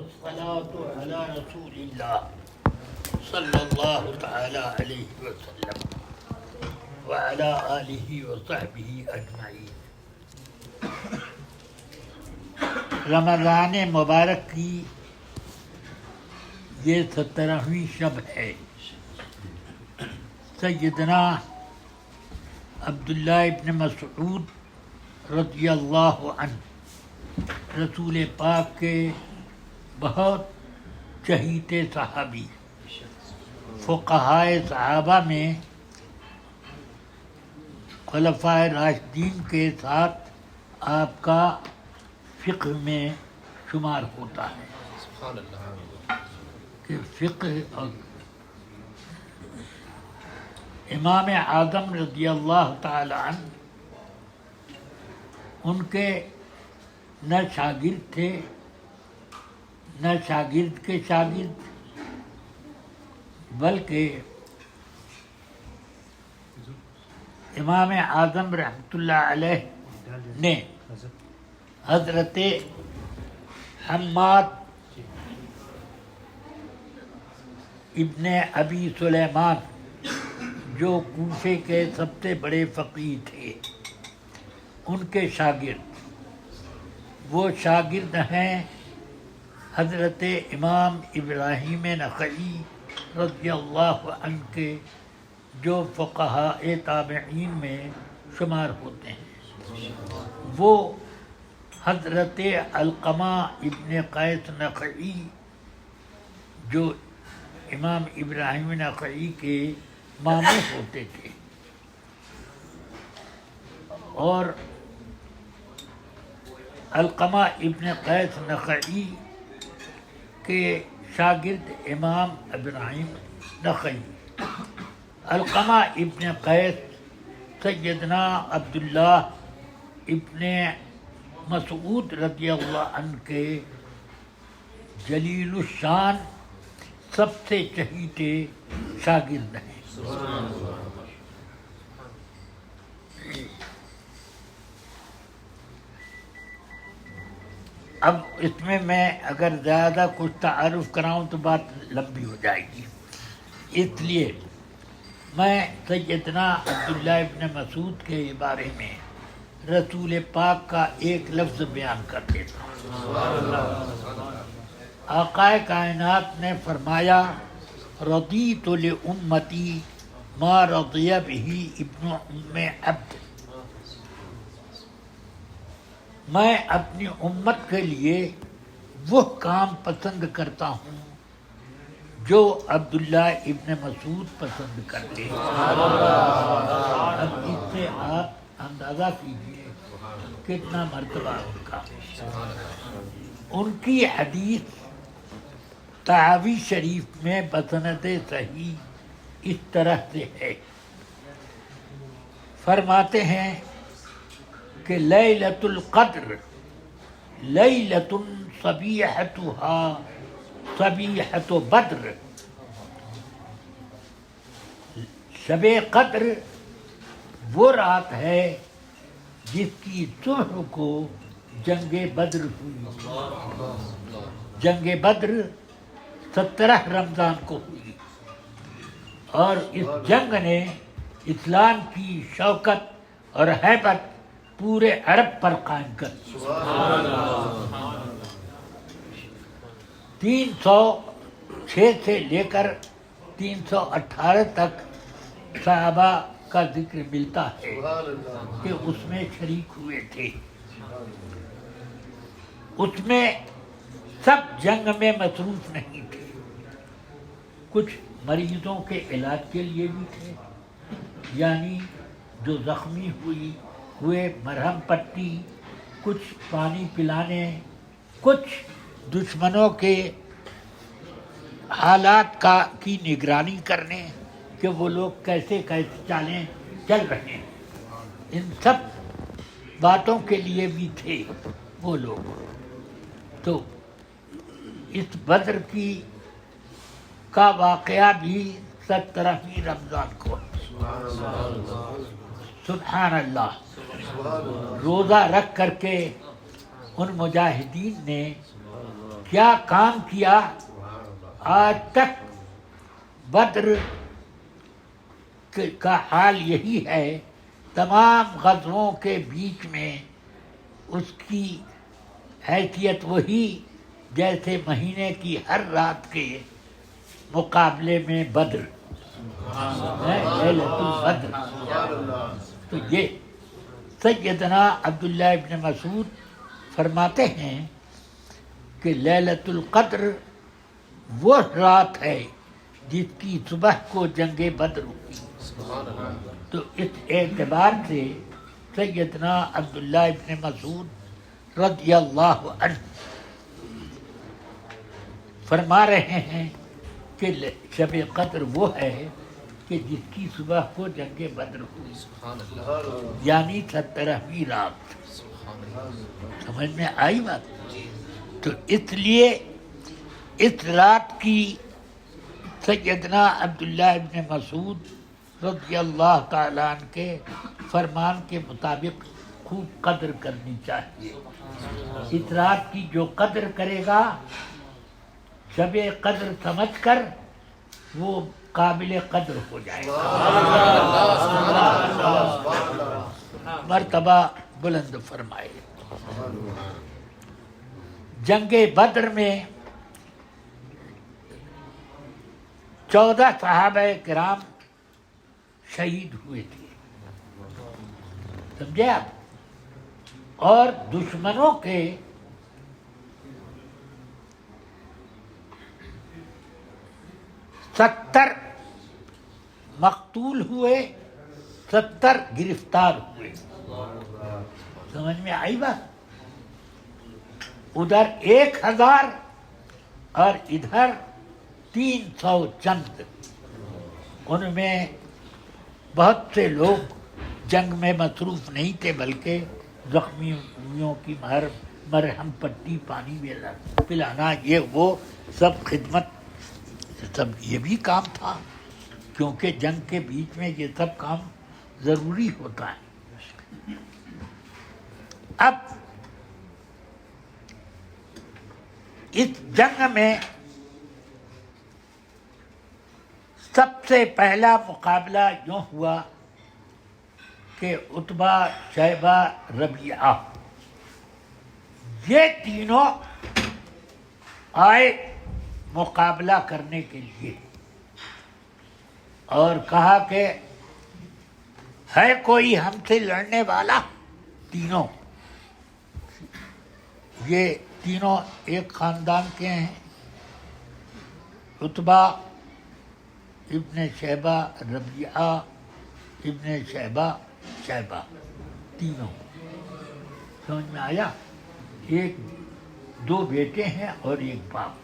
والصلاة على رسول الله صلی اللہ تعالی علیہ وسلم وعلى آلہ وصحبہ اجمعین۔ رمضان مبارک کی یہ 17ویں شب ہے۔ سیدنا عبداللہ ابن مسعود رضی اللہ عنہ رسول پاک کے بہت چہیتے صحابی، فقہائے صحابہ میں خلفائے راشدین کے ساتھ آپ کا فقہ میں شمار ہوتا ہے سبحان اللہ کہ فقہ اور امام اعظم رضی اللہ تعالی عنہ ان کے نہ شاگرد تھے نہ شاگرد کے شاگرد، بلکہ امام اعظم رحمۃ اللہ علیہ نے حضرت حماد ابن ابی سلیمان جو کوفے کے سب سے بڑے فقیہ تھے ان کے شاگرد، وہ شاگرد ہیں حضرت امام ابراہیم نخعی رضی اللہ عنہ کے، جو فقہاء تابعین میں شمار ہوتے ہیں۔ وہ حضرت علقمہ ابن قیس نخعی جو امام ابراہیم نخعی کے ماموں ہوتے تھے، اور علقمہ ابن قیس نخعی کے شاگرد امام ابراہیم نخعی۔ علقمہ ابن قیس سیدنا عبداللہ ابن مسعود رضی اللہ عنہ کے جلیل الشان سب سے چہیتے شاگرد ہیں۔ اب اس میں اگر زیادہ کچھ تعارف کراؤں تو بات لمبی ہو جائے گی، اس لیے میں سیدنا عبداللہ ابن مسعود کے بارے میں رسول پاک کا ایک لفظ بیان کر دیتا ہوں۔ آقائے کائنات نے فرمایا رضیت لامتی ما رضی بہ ابن ام عبد، میں اپنی امت کے لیے وہ کام پسند کرتا ہوں جو عبداللہ ابن مسعود پسند کرتے ہیں۔ اب اس سے آپ اندازہ کیجئے کتنا مرتبہ ان کا۔ ان کی حدیث طحاوی شریف میں بسند صحیح اس طرح سے ہے، فرماتے ہیں کہ لیلۃ القدر لیلۃ صبیحتها صبیحۃ بدر، شب قدر وہ رات ہے جس کی صبح کو جنگ بدر ہوئی۔ جنگ بدر 17 رمضان کو ہوئی، اور اس جنگ نے اسلام کی شوکت اور ہیبت پورے عرب پر قائم کر دی۔ 306 سے لے کر 318 تک صحابہ کا ذکر ملتا ہے کہ اس میں شریک ہوئے تھے۔ اس میں سب جنگ میں مصروف نہیں تھے، کچھ مریضوں کے علاج کے لیے بھی تھے، یعنی جو زخمی ہوئے مرہم پٹی، کچھ پانی پلانے، کچھ دشمنوں کے حالات کی نگرانی کرنے کہ وہ لوگ کیسے چل رہے ہیں، ان سب باتوں کے لیے بھی تھے وہ لوگ۔ تو اس بدر کا واقعہ بھی 17ویں رمضان کو، سبحان اللہ، روزہ رکھ کر کے ان مجاہدین نے کیا کام کیا؟ آج تک بدر کا حال یہی ہے، تمام غزووں کے بیچ میں اس کی حیثیت وہی جیسے مہینے کی ہر رات کے مقابلے میں بدر ہے، لیلۃ البدر۔ تو یہ سیدنا عبداللہ ابن مسعود فرماتے ہیں کہ لیلۃ القدر وہ رات ہے جس کی صبح کو جنگ بدر ہوئی۔ تو اس اعتبار سے سیدنا عبداللہ ابن مسعود رضی اللہ عنہ فرما رہے ہیں کہ شب قدر وہ ہے کہ جس کی صبح کو جنگ بدر ہوئی، یعنی 17ویں رات۔ سمجھ میں آئی بات؟ تو اس لیے اس رات کی سیدنا عبداللہ ابن مسعود رضی اللہ تعالیٰ عنہ کے فرمان کے مطابق خوب قدر کرنی چاہیے۔ اس رات کی جو قدر کرے گا شب قدر سمجھ کر وہ قابل قدر ہو جائے گا۔ مرتبہ بلند فرمائے۔ جنگ بدر میں 14 صحابہ کرام شہید ہوئے تھے، سمجھے آپ؟ اور دشمنوں کے 70 مقتول ہوئے، 70 گرفتار ہوئے۔ سمجھ میں آئی بات؟ ادھر 1000 اور ادھر 300 چند۔ ان میں بہت سے لوگ جنگ میں مصروف نہیں تھے، بلکہ زخمیوں کی مرہم پٹی، پانی میں پلانا، یہ وہ سب خدمت، سب یہ بھی کام تھا، کیونکہ جنگ کے بیچ میں یہ سب کام ضروری ہوتا ہے۔ اب اس جنگ میں سب سے پہلا مقابلہ یوں ہوا کہ عتبہ، شیبہ، ربیعہ یہ تینوں آئے مقابلہ کرنے کے لیے، اور کہا کہ ہے کوئی ہم سے لڑنے والا؟ تینوں، یہ تینوں ایک خاندان کے ہیں، عتبہ ابن شیبہ، ربیعہ ابن شیبہ، تینوں۔ سمجھ میں آیا؟ ایک 2 بیٹے ہیں اور ایک باپ،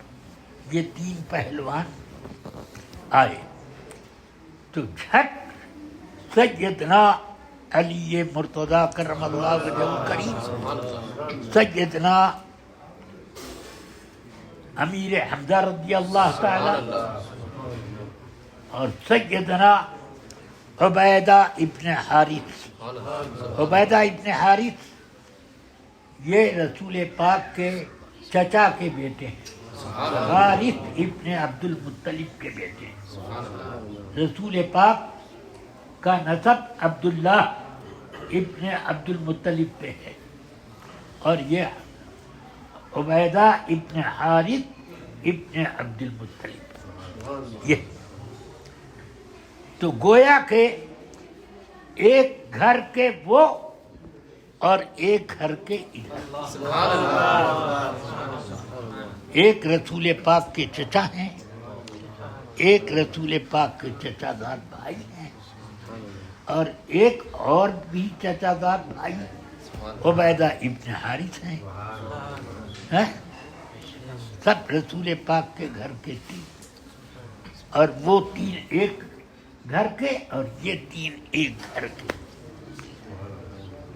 یہ 3 پہلوان آئے۔ تو جھٹ سیدنا علی مرتضیٰ کرم اللہ وجہہ الکریم، سیدنا امیر حمزہ رضی اللہ تعالی اور سیدنا عبیدہ ابن حارث، عبیدہ ابن حارث یہ رسول پاک کے چچا کے بیٹے ہیں، حارث ابن عبد المطلب کے بیٹے ہیں۔ رسول پاک کا نسب عبداللہ ابن عبد المطلب پہ ہے، اور یہ عبیدہ ابن حارث ابن عبد المطلب۔ یہ تو گویا کہ ایک گھر کے وہ اور ایک گھر کے ادھر، ایک رسول پاک کے چچا ہیں، ایک رسول پاک کے چچا زاد بھائی ہیں، اور ایک اور بھی چچا زاد بھائی عبیدہ ابن حارث ہیں۔ سب رسول پاک کے گھر کے 3، اور وہ 3 ایک گھر کے اور یہ 3 ایک گھر کے۔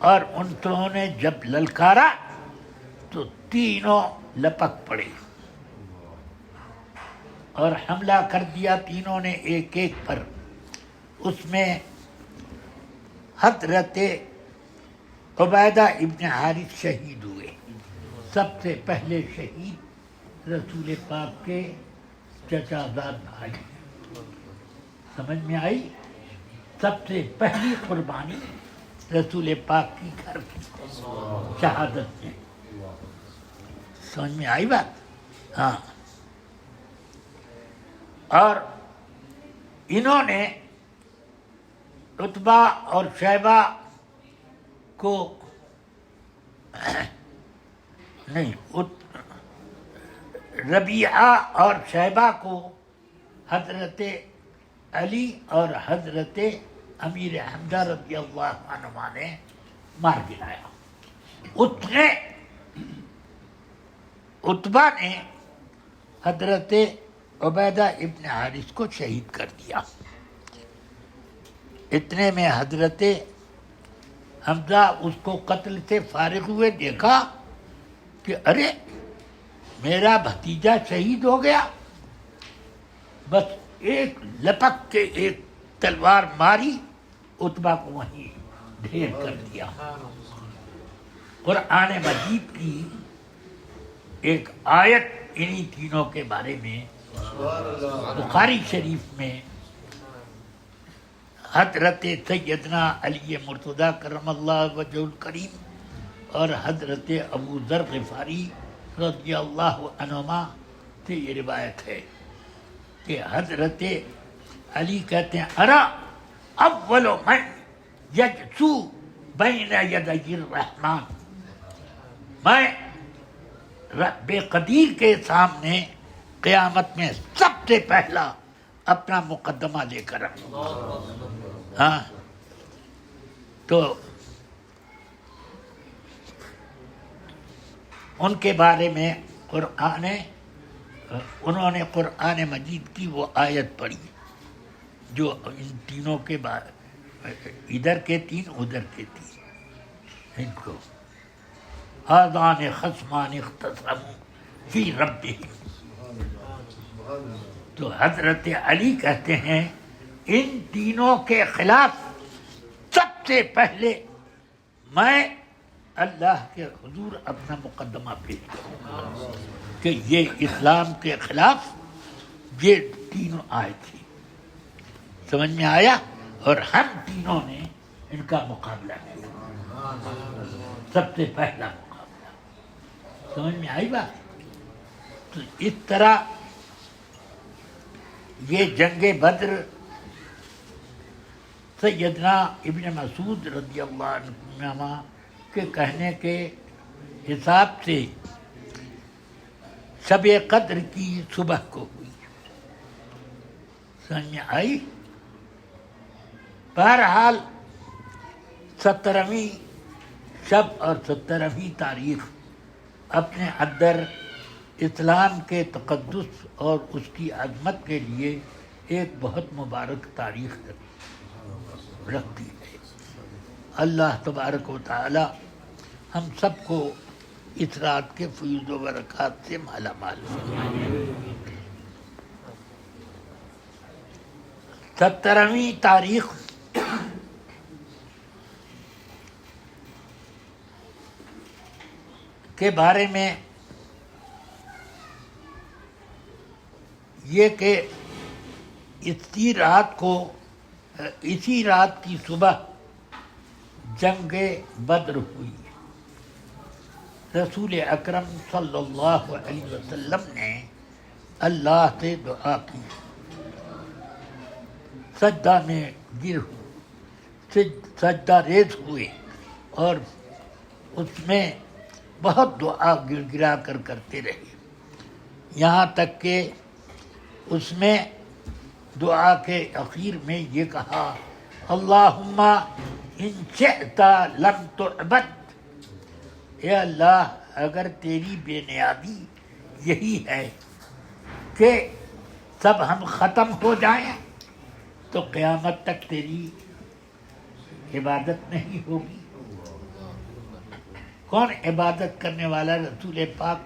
اور انہوں نے جب للکارا تو تینوں لپک پڑے اور حملہ کر دیا، تینوں نے ایک ایک پر۔ اس میں حضرت عبیدہ ابن حارث شہید ہوئے، سب سے پہلے شہید رسول پاک کے چچا زاد بھائی. سمجھ میں آئی؟ سب سے پہلی قربانی رسول پاک کی گھر کی شہادت میں. سمجھ میں آئی بات؟ ہاں. اور انہوں نے عتبہ اور شیبہ کو نہیں، ربیعہ اور شیبہ کو حضرت علی اور حضرت امیر حمزہ رضی اللہ عنہما نے مار گرایا. عتبہ نے حضرت عبیدہ ابن حارث کو شہید کر دیا. اتنے میں حضرت حمزہ اس کو قتل سے فارغ ہوئے، دیکھا کہ ارے میرا بھتیجا شہید ہو گیا. بس ایک لپک کے ایک تلوار ماری، عتبہ کو وہیں ڈھیر کر دیا. قرآن مجید کی ایک آیت انہی تینوں کے بارے میں بخاری شریف میں حضرت سیدنا علی مرتضیٰ کرم اللہ وجہ الکریم اور حضرت ابو ذر غفاری رضی اللہ عنہما سے یہ روایت ہے کہ حضرت علی کہتے ہیں ارا اول من یجسو بین یدی الرحمن، میں رب قدیر کے سامنے قیامت میں سب سے پہلا اپنا مقدمہ لے کر آؤں. ہاں تو ان کے بارے میں انہوں نے قرآن مجید کی وہ آیت پڑھی جو ان تینوں کے ادھر کے تین ادھر کے تین. ان کو ھذان خصمان اختصموا فی ربہم. تو حضرت علی کہتے ہیں ان تینوں کے خلاف سب سے پہلے میں اللہ کے حضور اپنا مقدمہ پیش کروں کہ یہ اسلام کے خلاف یہ تینوں آئے تھے. سمجھ میں آیا؟ اور ہم تینوں نے ان کا مقابلہ کیا، سب سے پہلا مقابلہ. سمجھ میں آئی بات؟ تو اس طرح یہ جنگ بدر سیدنا ابن مسعود رضی اللہ عنہ کے کہنے کے حساب سے شب قدر کی صبح کو ہوئی. سمجھ میں آئی؟ بہرحال 17ویں شب اور 17ویں تاریخ اپنے اندر اسلام کے تقدس اور اس کی عظمت کے لیے ایک بہت مبارک تاریخ رکھتی ہے. اللہ تبارک و تعالی ہم سب کو اس رات کے فیض و برکات سے مالا مال فرمائے. 17ویں تاریخ کے بارے میں یہ کہ اسی رات کی صبح جنگ بدر ہوئی. رسول اکرم صلی اللہ علیہ وسلم نے اللہ سے دعا کی، سجدہ میں گر ہوئے، سجدہ ریز ہوئے اور اس میں بہت دعا گر گرا کر کرتے رہے، یہاں تک کہ اس میں دعا کے اخیر میں یہ کہا اللہم ان شئت لم تعبد. اے اللہ اگر تیری بے نیازی یہی ہے کہ سب ہم ختم ہو جائیں تو قیامت تک تیری عبادت نہیں ہوگی. کون عبادت کرنے والا؟ رسول پاک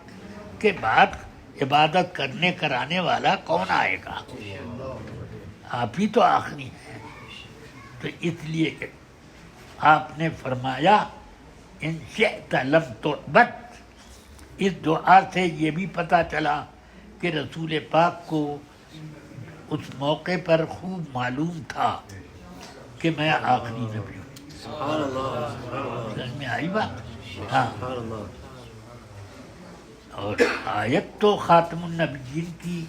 کے بعد عبادت کرانے والا کون آئے گا؟ آپ ہی تو آخری ہیں. تو اس لیے آپ نے فرمایا ان شئت لم تعبد، اس دعا سے یہ بھی پتہ چلا کہ رسول پاک کو اس موقع پر خوب معلوم تھا کہ میں آخری نبی ہوں. سبحان اللہ سبحان اللہ سمجھ میں آئی بات؟ ہاں. سبحان اللہ. اور آیت تو خاتم النبیین کی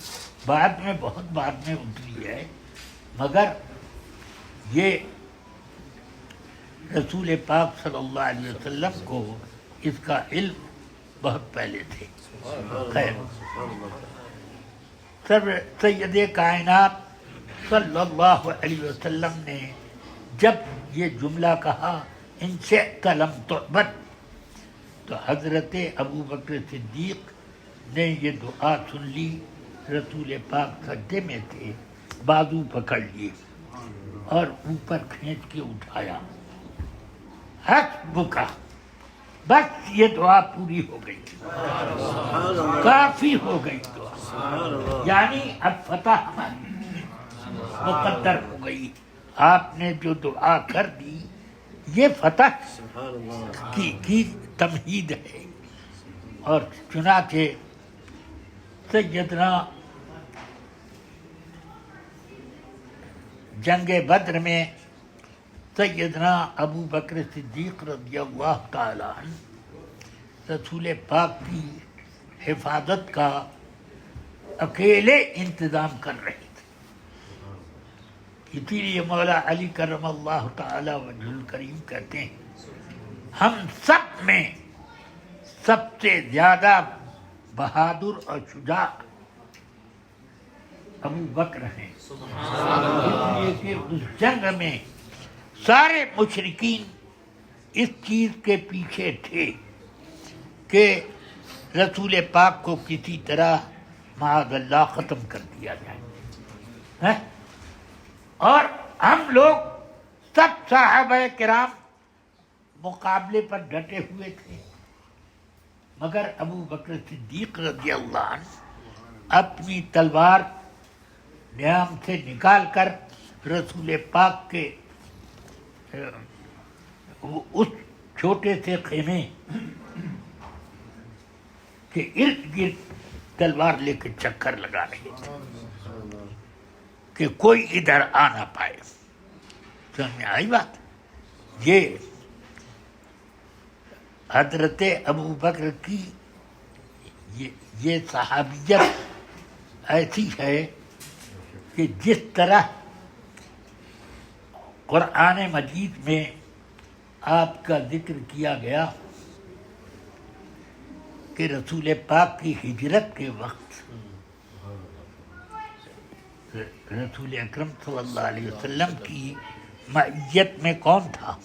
بہت بعد میں اتری ہے، مگر یہ رسول پاک صلی اللہ علیہ وسلم کو اس کا علم بہت پہلے تھے. خیر، سید کائنات صلی اللہ علیہ وسلم نے جب یہ جملہ کہا ان شئت لم تعبد، تو حضرت ابو بکر صدیق نے یہ دعا سن لی. رسول پاک سجدے میں تھے، بازو پکڑ لیے اور اوپر کھینچ کے اٹھایا. حسبک، بس یہ دعا پوری ہو گئی، کافی ہو گئی دعا، یعنی اب فتح ہماری مقدر ہو گئی. آپ نے جو دعا کر دی یہ فتح کی تمہید ہے. اور چنانچہ سیدنا جنگ بدر میں سیدنا ابو بکر صدیق رضی اللہ تعالی عنہ رسول پاک کی حفاظت کا اکیلے انتظام کر رہے تھے. اسی لیے مولا علی کرم اللہ تعالی وجہ الکریم کہتے ہیں ہم سب میں سب سے زیادہ بہادر اور شجاع ابو بکر ہیں، اس لیے کہ اس جنگ میں سارے مشرکین اس چیز کے پیچھے تھے کہ رسول پاک کو کسی طرح معاذ اللہ ختم کر دیا جائے. اور ہم لوگ سب صحابہ کرام مقابلے پر ڈٹے ہوئے تھے، مگر ابو بکر صدیق رضی اللہ عنہ اپنی تلوار نیام سے نکال کر رسول پاک کے اس چھوٹے سے خیمے کے ارد گرد تلوار لے کے چکر لگا رہے تھے کہ کوئی ادھر آ نہ پائے. سمجھ میں آئی بات؟ یہ حضرت ابو بکر کی یہ صحابیت ایسی ہے کہ جس طرح قرآن مجید میں آپ کا ذکر کیا گیا کہ رسول پاک کی ہجرت کے وقت رسول اکرم صلی اللہ علیہ وسلم کی معیت میں کون تھا؟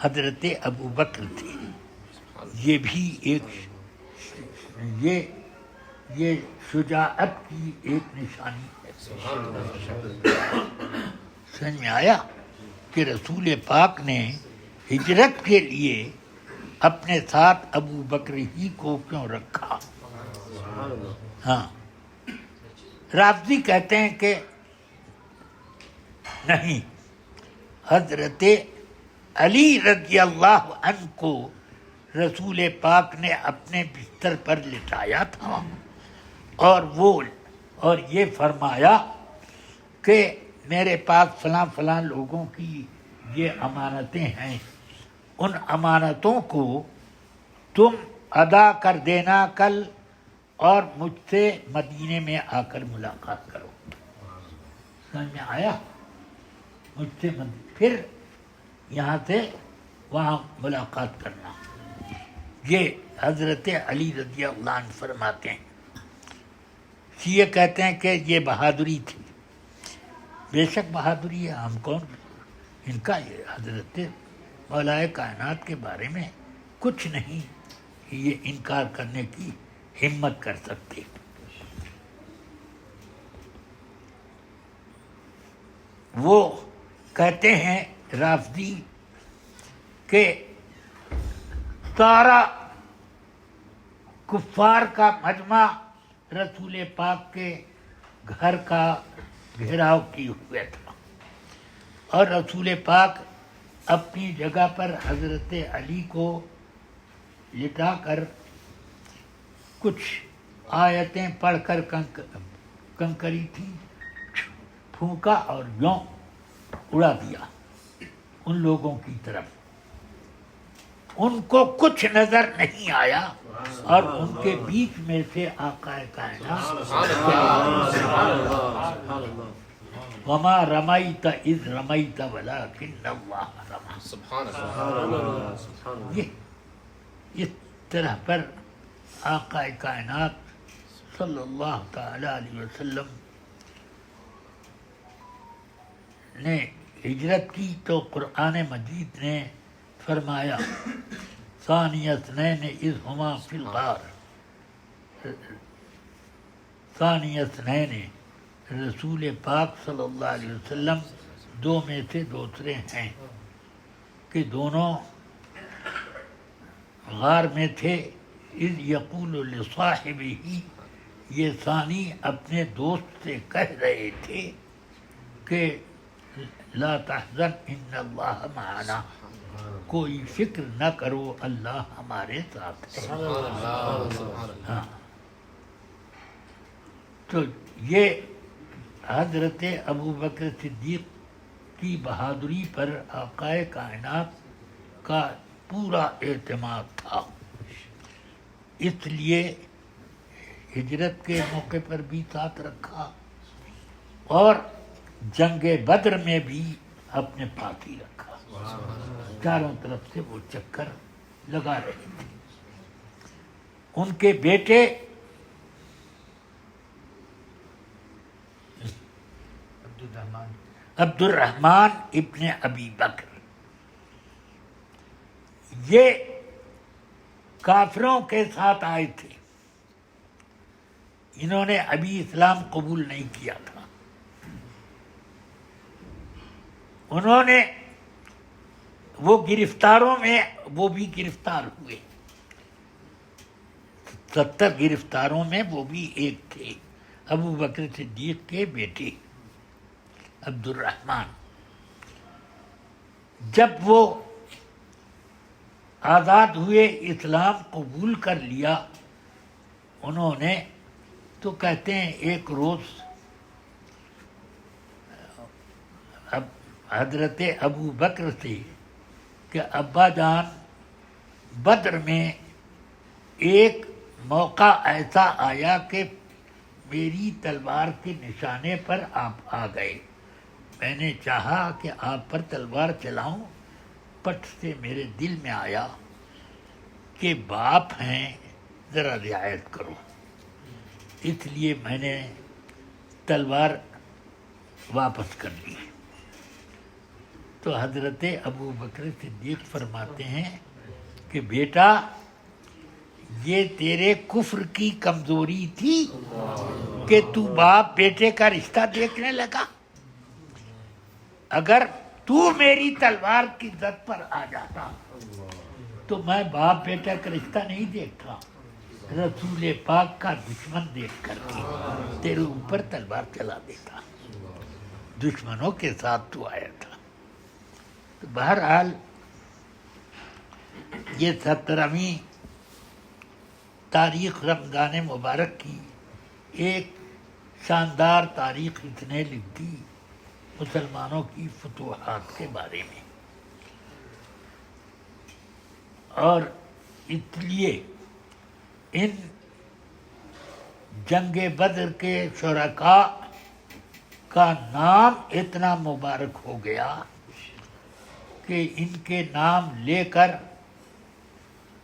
حضرت ابو بکر تھے. یہ بھی یہ شجاعت کی ایک نشانی ہے. سمجھ میں آیا کہ رسول پاک نے ہجرت کے لیے اپنے ساتھ ابو بکر ہی کو کیوں رکھا؟ ہاں، رافضی کہتے ہیں کہ نہیں، حضرت علی رضی اللہ عنہ کو رسول پاک نے اپنے بستر پر لٹایا تھا اور یہ فرمایا کہ میرے پاس فلاں فلاں لوگوں کی یہ امانتیں ہیں، ان امانتوں کو تم ادا کر دینا کل اور مجھ سے مدینے میں آ کر ملاقات کرو. سمجھ میں آیا؟ مجھ سے پھر یہاں سے وہاں ملاقات کرنا. یہ حضرت علی رضی اللہ عنہ فرماتے ہیں. شیعہ کہتے ہیں کہ یہ بہادری تھی. بے شک بہادری ہے، ہم کون ان کا یہ حضرت مولا کائنات کے بارے میں کچھ نہیں یہ انکار کرنے کی ہمت کر سکتے. وہ کہتے ہیں رافضی کہ سارا کفار کا مجمع رسول پاک کے گھر کا گھیراؤ کیے ہوئے تھا اور رسول پاک اپنی جگہ پر حضرت علی کو لٹا کر کچھ آیتیں پڑھ کر کنکری تھی، پھونکا اور یوں اڑا دیا ان لوگوں کی طرف. ان کو کچھ نظر نہیں آیا اور ان کے بیچ میں سے آقا کائنات وما رمیت اذ رمیت ولکن اللہ رمی. سبحان اللہ. سبحان اللہ. سبحان اللہ. یہ اس طرح پر آقا کائنات صلی اللہ تعالی علیہ وسلم نے ہجرت کی تو قرآن مجید نے فرمایا ثانی اثنین اذ ہما فی الغار. ثانی اثنین رسول پاک صلی اللہ علیہ وسلم دو میں سے دوسرے ہیں کہ دونوں غار میں تھے. اذ یقول لصاحبہ، یہ ثانی اپنے دوست سے کہہ رہے تھے کہ لا تحزن ان اللہ معنا، کوئی فکر نہ کرو اللہ ہمارے ساتھ ہے. سبحان اللہ. سبحان اللہ. ہاں، تو یہ حضرت ابو بکر صدیق کی بہادری پر آقا کائنات کا پورا اعتماد تھا، اس لیے ہجرت کے موقع پر بھی ساتھ رکھا اور جنگ بدر میں بھی اپنے پاس ہی رکھا. چاروں طرف سے وہ چکر لگا رہے تھے. ان کے بیٹے عبد الرحمن ابن ابی بکر، یہ کافروں کے ساتھ آئے تھے. انہوں نے ابھی اسلام قبول نہیں کیا تھا. انہوں نے وہ گرفتاروں میں وہ بھی گرفتار ہوئے. 70 گرفتاروں میں وہ بھی ایک تھے، ابو بکر صدیق کے بیٹے عبد الرحمن. جب وہ آزاد ہوئے، اسلام قبول کر لیا انہوں نے، تو کہتے ہیں ایک روز حضرت ابو بکر سے کہ ابا جان، بدر میں ایک موقع ایسا آیا کہ میری تلوار کے نشانے پر آپ آ گئے. میں نے چاہا کہ آپ پر تلوار چلاؤں، پٹ سے میرے دل میں آیا کہ باپ ہیں، ذرا رعایت کرو، اس لیے میں نے تلوار واپس کر لی. تو حضرت ابو بکر صدیق فرماتے ہیں کہ بیٹا، یہ تیرے کفر کی کمزوری تھی کہ تو باپ بیٹے کا رشتہ دیکھنے لگا. اگر تو میری تلوار کی زد پر آ جاتا تو میں باپ بیٹا کا رشتہ نہیں دیکھتا، رسول پاک کا دشمن دیکھ کر کے تیرے اوپر تلوار چلا دیتا. دشمنوں کے ساتھ تو آیا تھا. تو بہرحال یہ 17ویں تاریخ رمضان مبارک کی ایک شاندار تاریخ اس نے لکھ دی مسلمانوں کی فتوحات کے بارے میں. اور اس لیے ان جنگ بدر کے شرکاء کا نام اتنا مبارک ہو گیا کہ ان کے نام لے کر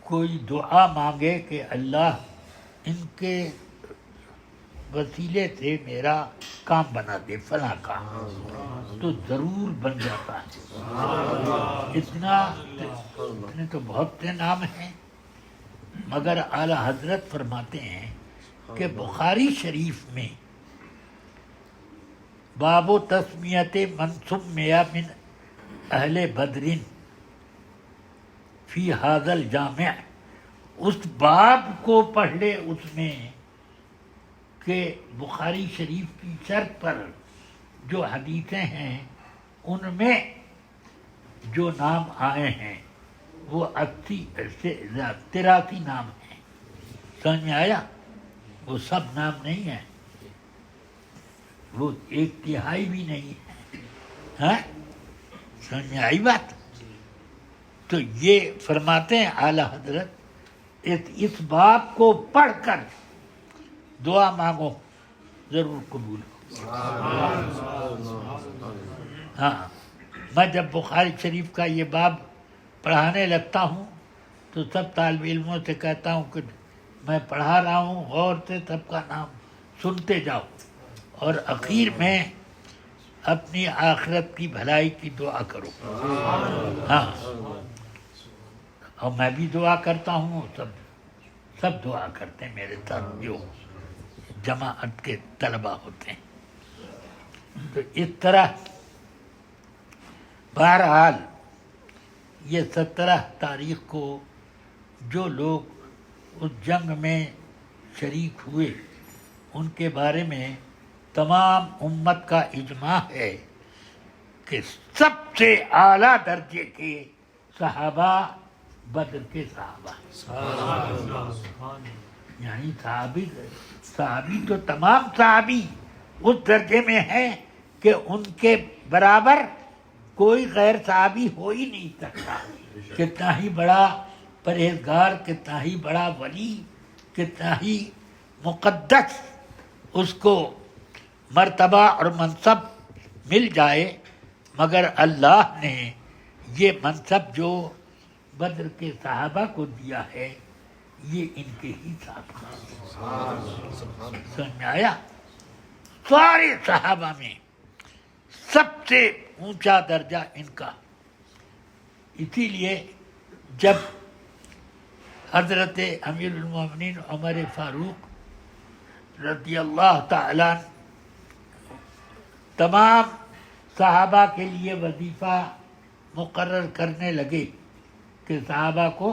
کوئی دعا مانگے کہ اللہ ان کے وسیلے سے میرا کام بنا دے، فلاں کام، تو ضرور بن جاتا ہے. اتنے تو بہت سے نام ہیں، مگر اعلی حضرت فرماتے ہیں کہ بخاری شریف میں باب و تسمیت من سمی من اہل بدرین فی ھذا الجامع، اس باب کو پڑھ لے، اس میں کہ بخاری شریف کی شرط پر جو حدیثیں ہیں ان میں جو نام آئے ہیں وہ 83 نام ہیں. سمجھ میں آیا؟ وہ سب نام نہیں ہے، وہ 1/3 بھی نہیں ہے، ہاں سمجھ میں آئی بات؟ تو یہ فرماتے ہیں اعلی حضرت، اس باب کو پڑھ کر دعا مانگو ضرور قبول ہو۔ ہاں، میں جب بخاری شریف کا یہ باب پڑھانے لگتا ہوں تو سب طالب علموں سے کہتا ہوں کہ میں پڑھا رہا ہوں، غور سے سب کا نام سنتے جاؤ، اور اخیر میں اپنی آخرت کی بھلائی کی دعا کرو۔ ہاں، اور میں بھی دعا کرتا ہوں، سب دعا کرتے ہیں میرے ساتھ جو جماعت کے طلبہ ہوتے ہیں۔ تو اس طرح بہرحال یہ 17 تاریخ کو جو لوگ اس جنگ میں شریک ہوئے ان کے بارے میں تمام امت کا اجماع ہے کہ سب سے اعلیٰ درجے کے صحابہ بدر کے صحابہ، یعنی صحابی تو تمام صحابی اس درجے میں ہیں کہ ان کے برابر کوئی غیر صحابی ہو ہی نہیں سکتا۔ کتنا ہی بڑا پرہیزگار، کتنا ہی بڑا ولی، کتنا ہی مقدس اس کو مرتبہ اور منصب مل جائے، مگر اللہ نے یہ منصب جو بدر کے صحابہ کو دیا ہے یہ ان کے ہی ساتھ سمجھ میں آیا؟ سارے صحابہ میں سب سے اونچا درجہ ان کا۔ اسی لیے جب حضرت امیر المومنین عمر فاروق رضی اللہ تعالیٰ تمام صحابہ کے لیے وظیفہ مقرر کرنے لگے کہ صحابہ کو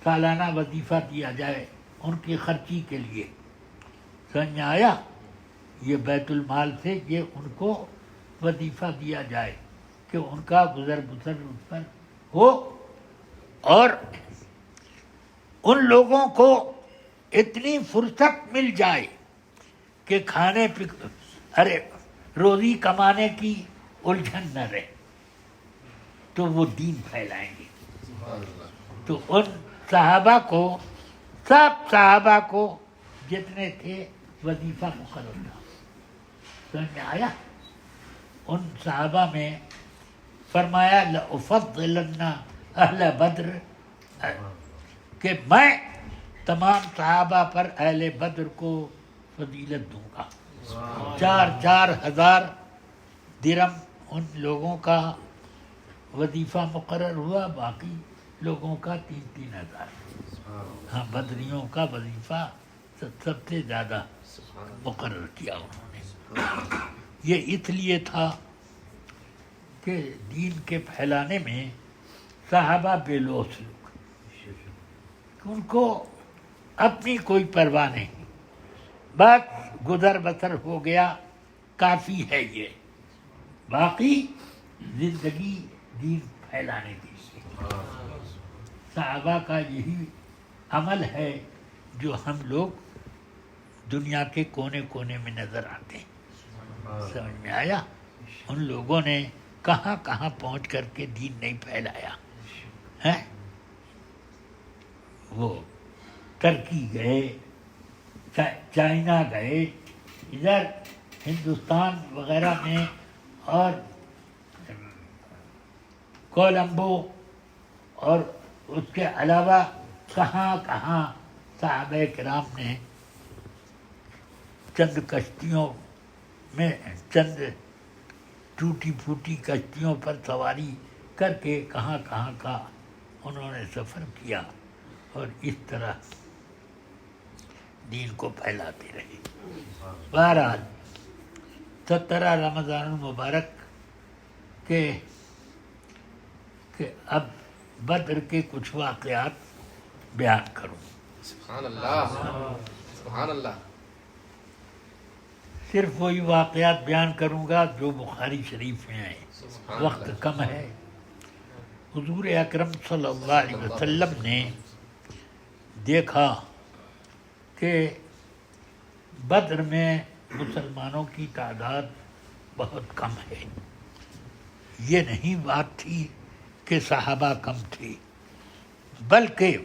سالانہ وظیفہ دیا جائے ان کی خرچی کے لیے، سمجھ میں آیا؟ یہ بیت المال سے یہ ان کو وظیفہ دیا جائے کہ ان کا گزر بسر اس پر ہو، اور ان لوگوں کو اتنی فرصت مل جائے کہ کھانے روزی کمانے کی الجھن نہ رہے، تو وہ دین پھیلائیں گے۔ تو ان صحابہ کو، سب صحابہ کو جتنے تھے وظیفہ مقرر تھا، سمجھ میں آیا؟ ان صحابہ میں فرمایا لأفضلن اہل بدر، کہ میں تمام صحابہ پر اہل بدر کو فضیلت دوں گا۔ 4,000 درم ان لوگوں کا وظیفہ مقرر ہوا، باقی لوگوں کا 3,000۔ ہاں، بدریوں کا وظیفہ سب سے زیادہ مقرر کیا انہوں نے۔ یہ اس لیے تھا کہ دین کے پھیلانے میں صحابہ بے لوث لوگ، ان کو اپنی کوئی پرواہ نہیں، بس گزر بسر ہو گیا کافی ہے، یہ باقی زندگی دین پھیلانے کی۔ صحابہ کا یہی عمل ہے جو ہم لوگ دنیا کے کونے کونے میں نظر آتے ہیں، سمجھ میں آیا؟ ان لوگوں نے کہاں کہاں پہنچ کر کے دین نہیں پھیلایا ہے؟ وہ ترکی گئے، چائنا گئے، ادھر ہندوستان وغیرہ میں، اور کولمبو، اور اس کے علاوہ کہاں کہاں صحابہ کرام نے چند کشتیوں میں، چند ٹوٹی پھوٹی کشتیوں پر سواری کر کے کہاں کہاں کا انہوں نے سفر کیا، اور اس طرح دین کو پھیلاتے رہے۔ بہرحال 17 رمضان المبارک کہ اب بدر کے کچھ واقعات بیان کروں۔ سبحان اللہ، سبحان اللہ۔ صرف وہی واقعات بیان کروں گا جو بخاری شریف میں ہیں، وقت کم ہے۔ حضور اکرم صلی اللہ علیہ وسلم نے دیکھا کہ بدر میں مسلمانوں کی تعداد بہت کم ہے. یہ نہیں بات تھی کہ صحابہ کم تھے، بلکہ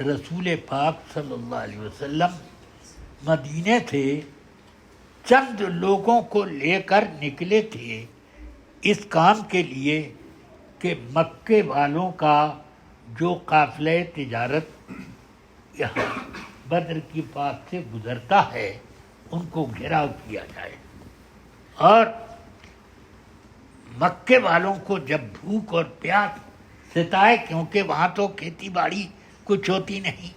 رسول پاک صلی اللہ علیہ وسلم مدینے تھے، چند لوگوں کو لے کر نکلے تھے اس کام کے لیے کہ مکے والوں کا جو قافلہ تجارت یہاں بدر کی پاس سے گزرتا ہے ان کو گھیراؤ کیا جائے، اور مکے والوں کو جب بھوک اور پیاس ستائے، کیونکہ وہاں تو کھیتی باڑی کچھ ہوتی نہیں،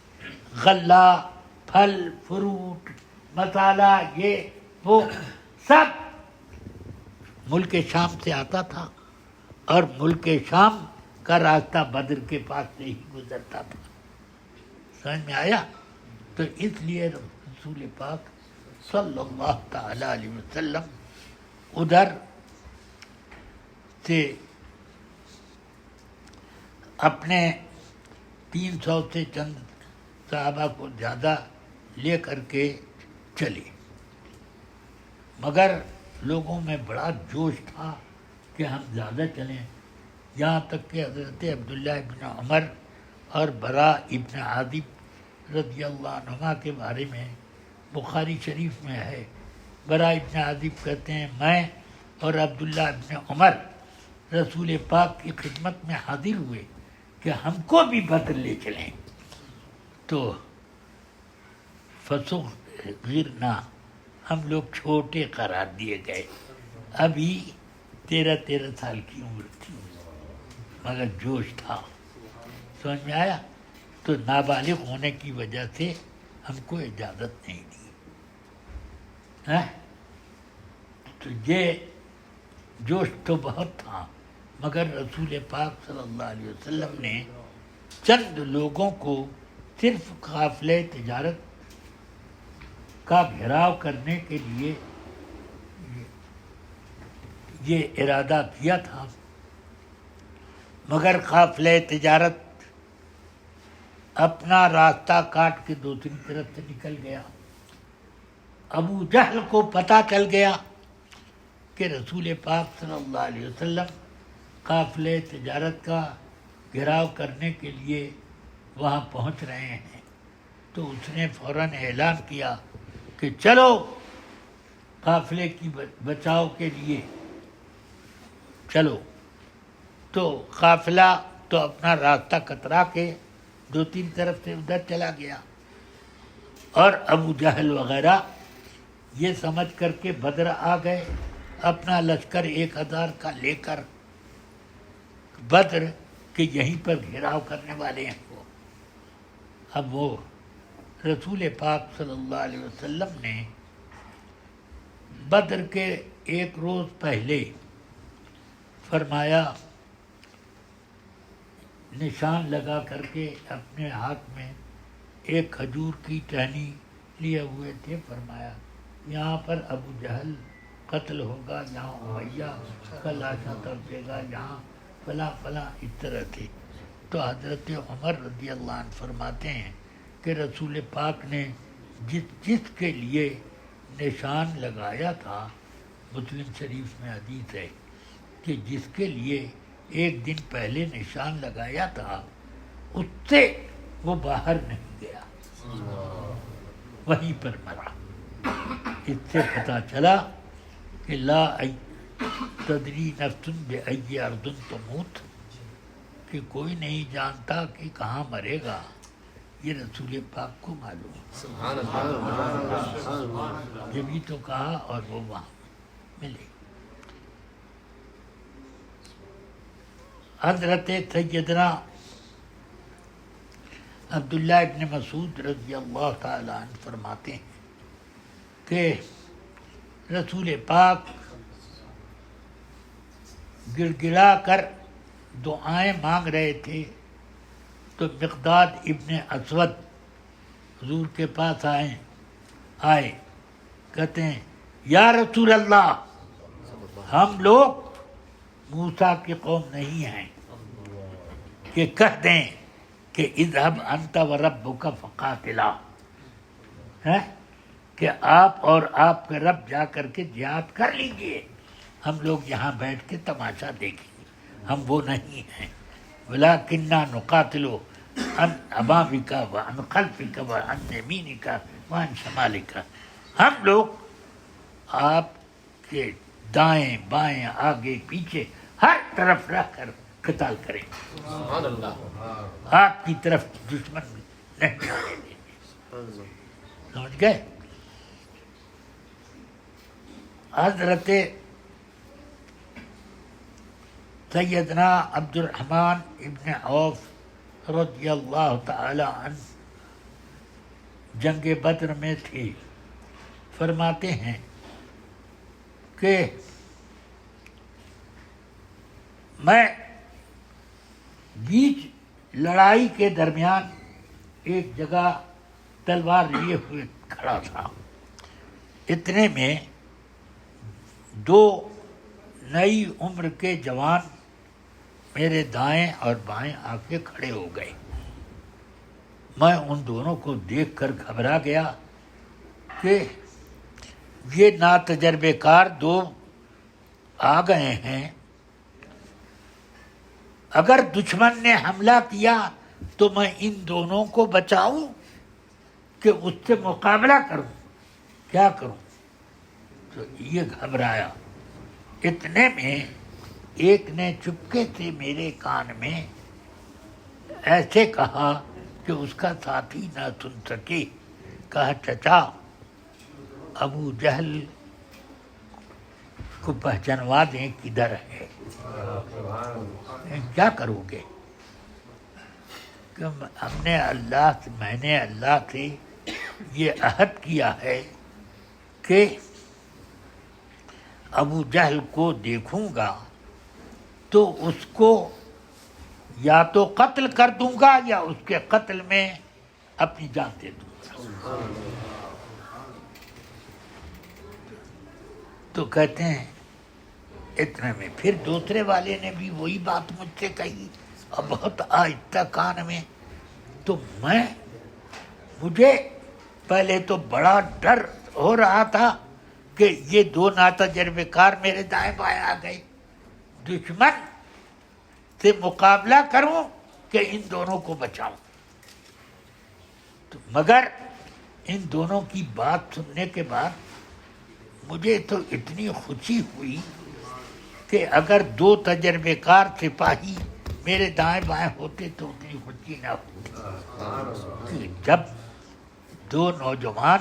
غلہ، پھل فروٹ، مسالہ، یہ وہ سب ملک شام سے آتا تھا، اور ملک شام کا راستہ بدر کے پاس سے ہی گزرتا تھا. سمجھ میں آیا؟ تو اس لیے رسول پاک صلی اللہ تعالی علیہ وسلم ادھر سے اپنے 300 سے چند صحابہ کو زیادہ لے کر کے چلے، مگر لوگوں میں بڑا جوش تھا کہ ہم زیادہ چلیں، یہاں تک کہ حضرت عبداللہ ابن عمر اور برا ابن عازب رضی اللہ عنہما کے بارے میں بخاری شریف میں ہے. برا ابن عازب کہتے ہیں میں اور عبداللہ ابن عمر رسول پاک کی خدمت میں حاضر ہوئے کہ ہم کو بھی بدر لے چلیں، تو فصغرنا، ہم لوگ چھوٹے قرار دیے گئے، ابھی 13 سال کی عمر تھی، مگر جوش تھا. سمجھ میں آیا؟ تو نابالغ ہونے کی وجہ سے ہم کو اجازت نہیں دی. تو یہ جوش تو بہت تھا، مگر رسول پاک صلی اللہ علیہ وسلم نے چند لوگوں کو صرف قافلہ تجارت کا گھیراؤ کرنے کے لیے یہ ارادہ کیا تھا، مگر قافلہ تجارت اپنا راستہ کاٹ کے دوسری طرف سے نکل گیا. ابو جہل کو پتہ چل گیا کہ رسول پاک صلی اللہ علیہ وسلم قافلہ تجارت کا گھیراؤ کرنے کے لیے وہاں پہنچ رہے ہیں، تو اس نے فوراً اعلان کیا کہ چلو قافلے کی بچاؤ کے لیے چلو. تو قافلہ تو اپنا راستہ کترا کے 2-3 طرف سے ادھر چلا گیا، اور ابو جہل وغیرہ یہ سمجھ کر کے بدر آ گئے، اپنا لشکر 1000 کا لے کر بدر کے یہیں پر گھیراؤ کرنے والے ہیں وہ. اب وہ رسول پاک صلی اللہ علیہ وسلم نے بدر کے 1 روز پہلے فرمایا، نشان لگا کر کے اپنے ہاتھ میں ایک کھجور کی ٹہنی لیے ہوئے تھے، فرمایا یہاں پر ابو جہل قتل ہوگا، یہاں امیہ کا لاشا تڑپے گا، یہاں فلاں فلاں، اس طرح تھے. تو حضرت عمر رضی اللہ عنہ فرماتے ہیں کہ رسول پاک نے جس کے لیے نشان لگایا تھا، مسلم شریف میں حدیث ہے کہ جس کے لیے 1 دن پہلے نشان لگایا تھا اس سے وہ باہر نہیں گیا، وہیں پر مرا. اس سے پتہ چلا کہ لا تدری نفس بأی ارض تموت، کہ کوئی نہیں جانتا کہ کہاں مرے گا، یہ رسول پاک کو معلوم. سبحان اللہ. جبھی تو کہا اور وہ وہاں ملے. حضرت سیدنا عبداللہ ابن مسعود رضی اللہ تعالی عنہ فرماتے ہیں کہ رسول پاک گڑ گڑا کر دعائیں مانگ رہے تھے، تو مقداد ابن اسود حضور کے پاس آئے کہتے ہیں یا رسول اللہ، ہم لوگ موسیٰ کی قوم نہیں ہیں کہ کہہ دیں کہ اذهب انت وربک فقاتلا، ہے کہ آپ اور آپ کے رب جا کر کے جہاد کر لیجئے، ہم لوگ یہاں بیٹھ کے تماشا دیکھیں گے، ہم وہ نہیں ہیں۔ وَلَكِنَّا نُقَاتِلُ عَنْ أَمَامِكَ وَعَنْ خَلْفِكَ وَعَنْ يَمِينِكَ وَعَنْ شَمَالِكَ، ہم لوگ آپ کے دائیں بائیں آگے پیچھے ہر طرف رہ کر قتال کریں گے، سبحان اللہ، آپ کی طرف دشمن نہیں آنے دیں گے۔ سمجھ گئے؟ حضرت سیدنا عبد الرحمن ابن عوف رضی اللہ تعالی عنہ جنگ بدر میں تھے، فرماتے ہیں کہ میں بیچ لڑائی کے درمیان ایک جگہ تلوار لیے ہوئے کھڑا تھا، اتنے میں دو نئی عمر کے جوان میرے دائیں اور بائیں آ کے کھڑے ہو گئے۔ میں ان دونوں کو دیکھ کر گھبرا گیا کہ یہ ناتجربے کار دو آ گئے ہیں، اگر دشمن نے حملہ کیا تو میں ان دونوں کو بچاؤں کہ اس سے مقابلہ کروں، کیا کروں؟ تو یہ گھبرایا۔ اتنے میں ایک نے چپکے سے میرے کان میں ایسے کہا کہ اس کا ساتھی نہ سن سکے، کہا چچا ابو جہل کو پہچانوا دیں کدھر ہے۔ کیا کرو گے؟ کہ میں نے اللہ سے یہ عہد کیا ہے کہ ابو جہل کو دیکھوں گا تو اس کو یا تو قتل کر دوں گا یا اس کے قتل میں اپنی جان دے دوں گا۔ تو کہتے ہیں اتنے میں پھر دوسرے والے نے بھی وہی بات مجھ سے کہی اور بہت آہستہ کان میں، تو مجھے پہلے تو بڑا ڈر ہو رہا تھا کہ یہ دو ناتجربے کار میرے دائیں بائیں آ گئے، دشمن سے مقابلہ کروں کہ ان دونوں کو بچاؤں۔ تو مگر ان دونوں کی بات سننے کے بعد مجھے تو اتنی خوشی ہوئی کہ اگر دو تجربے کار سپاہی میرے دائیں بائیں ہوتے تو اتنی خوشی نہ ہوتی۔ جب دو نوجوان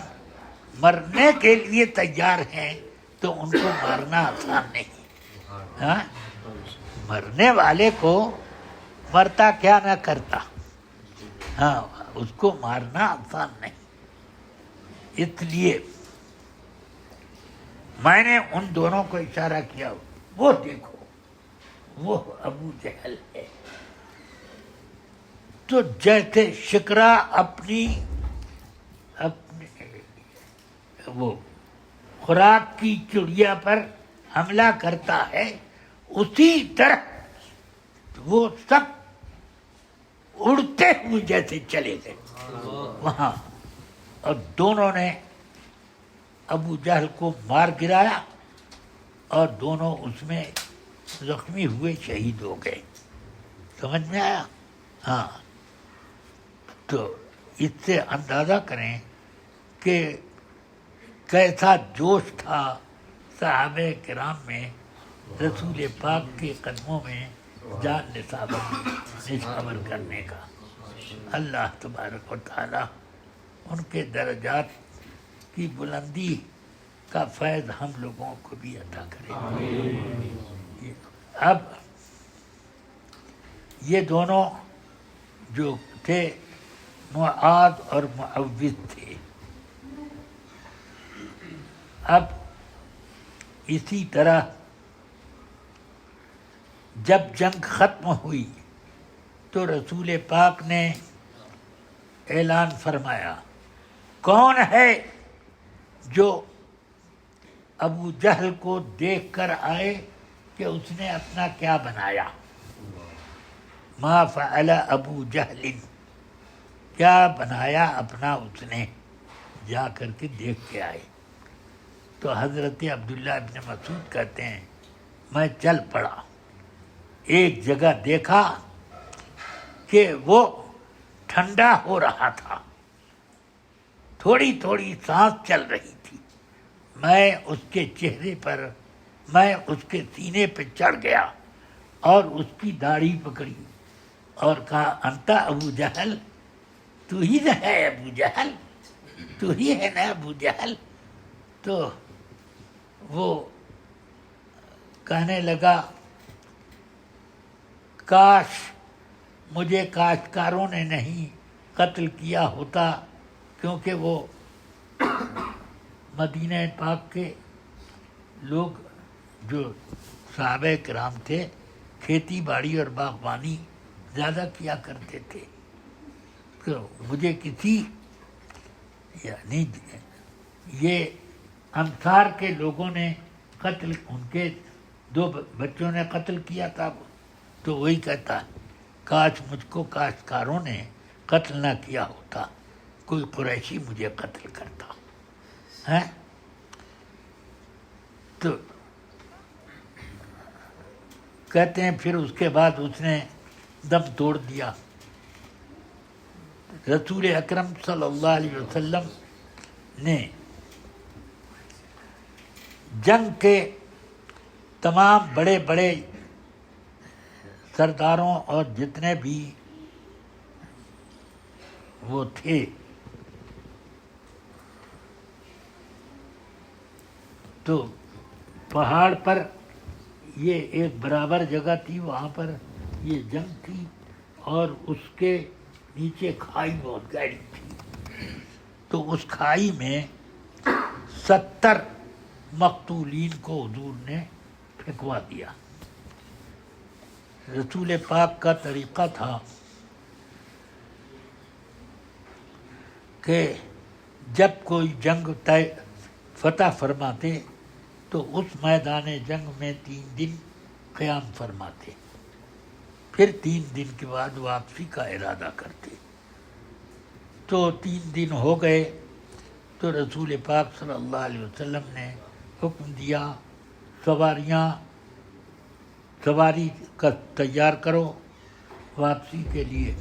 مرنے کے لیے تیار ہیں تو ان کو مارنا آسان نہیں، ہاں؟ مرنے والے کو مرتا کیا نہ کرتا، ہاں اس کو مارنا آسان نہیں۔ اس لیے میں نے ان دونوں کو اشارہ کیا، وہ دیکھو وہ ابو جہل ہے۔ تو جیسے شکرا اپنی وہ خوراک کی چڑیا پر حملہ کرتا ہے، اسی طرح وہ سب اڑتے ہوئے جیسے چلے گئے وہاں، اور دونوں نے ابو جہل کو مار گرایا اور دونوں اس میں زخمی ہوئے شہید ہو گئے۔ سمجھ میں آیا؟ ہاں، تو اس سے اندازہ کریں کہ کیسا جوش تھا صحابہ کرام میں رسول پاک کے قدموں میں جان نثار کرنے کا۔ اللہ تبارک و تعالی ان کے درجات کی بلندی کا فیض ہم لوگوں کو بھی عطا کرے۔ اب یہ دونوں جو تھے معاذ اور معوذ تھے۔ اب اسی طرح جب جنگ ختم ہوئی تو رسول پاک نے اعلان فرمایا، کون ہے جو ابو جہل کو دیکھ کر آئے کہ اس نے اپنا کیا بنایا؟ ما فعل ابو جہل، کیا بنایا اپنا اس نے؟ جا کر کے دیکھ کے آئے۔ تو حضرت عبداللہ ابن مسعود کہتے ہیں میں چل پڑا، ایک جگہ دیکھا کہ وہ ٹھنڈا ہو رہا تھا، تھوڑی تھوڑی سانس چل رہی تھی۔ میں اس کے چہرے پر، میں اس کے سینے پہ چڑھ گیا اور اس کی داڑھی پکڑی اور کہا انتا ابو جہل، تو ہی نہ ہے ابو جہل، تو ہی ہے نا ابو جہل؟ تو وہ کہنے لگا کاش مجھے کاشتکاروں نے نہیں قتل کیا ہوتا، کیونکہ وہ مدینہ پاک کے لوگ جو صحابہ کرام تھے کھیتی باڑی اور باغبانی زیادہ کیا کرتے تھے، تو مجھے کسی یعنی یہ انصار کے لوگوں نے قتل، ان کے 2 بچوں نے قتل کیا تھا، تو وہی کہتا کاش مجھ کو کاشتکاروں نے قتل نہ کیا ہوتا، کوئی قریشی مجھے قتل کرتا ہے۔ تو کہتے ہیں پھر اس کے بعد اس نے دم توڑ دیا۔ رسول اکرم صلی اللہ علیہ وسلم نے جنگ کے تمام بڑے بڑے سرداروں اور جتنے بھی وہ تھے تو پہاڑ پر یہ ایک برابر جگہ تھی، وہاں پر یہ جنگ تھی اور اس کے نیچے کھائی بہت گہری تھی، تو اس کھائی میں 70 مقتولین کو حضور نے پھینکوا دیا۔ رسول پاک کا طریقہ تھا کہ جب کوئی جنگ فتح فرماتے تو اس میدان جنگ میں 3 دن قیام فرماتے، پھر 3 دن کے بعد واپسی کا ارادہ کرتے۔ تو 3 دن ہو گئے تو رسول پاک صلی اللہ علیہ وسلم نے حکم دیا سواری کا تیار کرو واپسی کے لیے،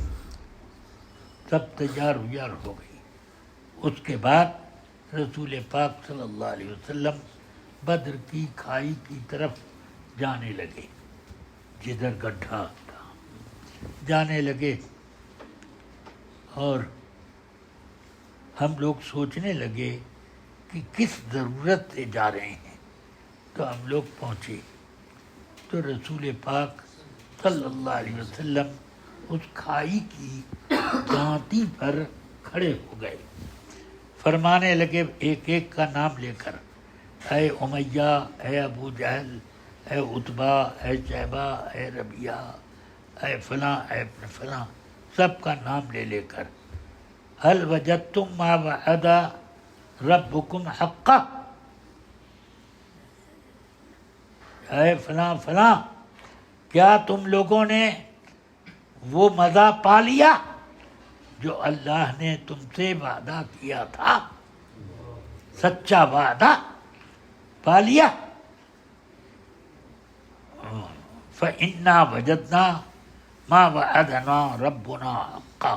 سب تیار ہو گئی۔ اس کے بعد رسول پاک صلی اللہ علیہ وسلم بدر کی کھائی کی طرف جانے لگے، جدھر گڈھا تھا جانے لگے، اور ہم لوگ سوچنے لگے کہ کس ضرورت سے جا رہے ہیں، تو ہم لوگ پہنچے تو رسول پاک صلی اللہ علیہ وسلم اس کھائی کی دانتی پر کھڑے ہو گئے، فرمانے لگے ایک ایک کا نام لے کر، اے امیہ، اے ابو جہل، اے عتبہ، اے شیبہ، اے ربیعہ، اے فلاں، اے فلاں، سب کا نام لے کر، هل وجدتم ما وعد ربکم حقا، اے فلاں فلاں، کیا تم لوگوں نے وہ مزہ پا لیا جو اللہ نے تم سے وعدہ کیا تھا، سچا وعدہ پا لیا؟ فَإِنَّا وَجَدْنَا مَا وَعَدَنَا رَبُّنَا حَقًّا،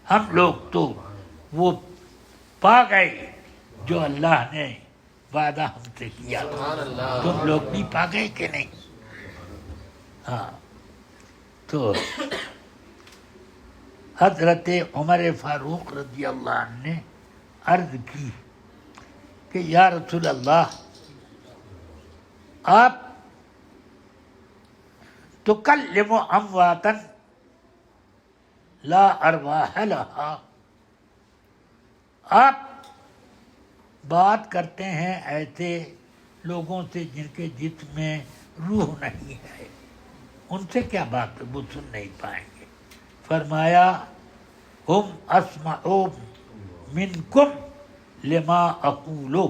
ہم لوگ تو وہ پا گئے جو اللہ نے وعدہ ہم سے کیا تھا، تم لوگ بھی پا گئے کہ نہیں؟ ہاں، تو حضرت عمر فاروق رضی اللہ عنہ نے عرض کی کہ یا رسول اللہ، آپ تکلم امواتا لا ارواح لہا، آپ بات کرتے ہیں ایسے لوگوں سے جن کے جسم میں روح نہیں ہے، ان سے کیا بات وہ سن نہیں پائیں گے؟ فرمایا ہم اسمع منکم لما اقولو،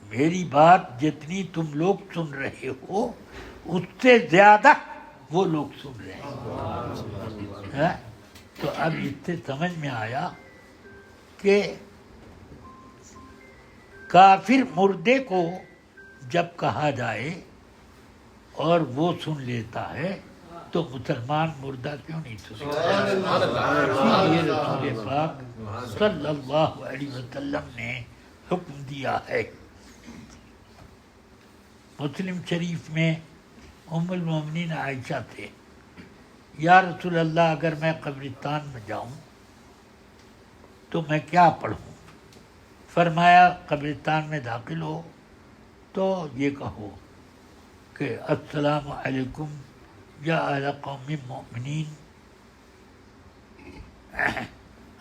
میری بات جتنی تم لوگ سن رہے ہو اس سے زیادہ وہ لوگ سن رہے ہیں۔ تو اب اس سے سمجھ میں آیا کہ کافر مردے کو جب کہا جائے اور وہ سن لیتا ہے تو مسلمان مردہ کیوں نہیں سنتا؟ اسی لیے رسول پاک صلی اللہ علیہ وسلم نے حکم دیا ہے۔ مسلم شریف میں ام المومنین عائشہ تھے، یا رسول اللہ اگر میں قبرستان میں جاؤں تو میں کیا پڑھوں؟ فرمایا قبرستان میں داخل ہو تو یہ کہو کہ السلام علیکم یا اہل قوم مؤمنین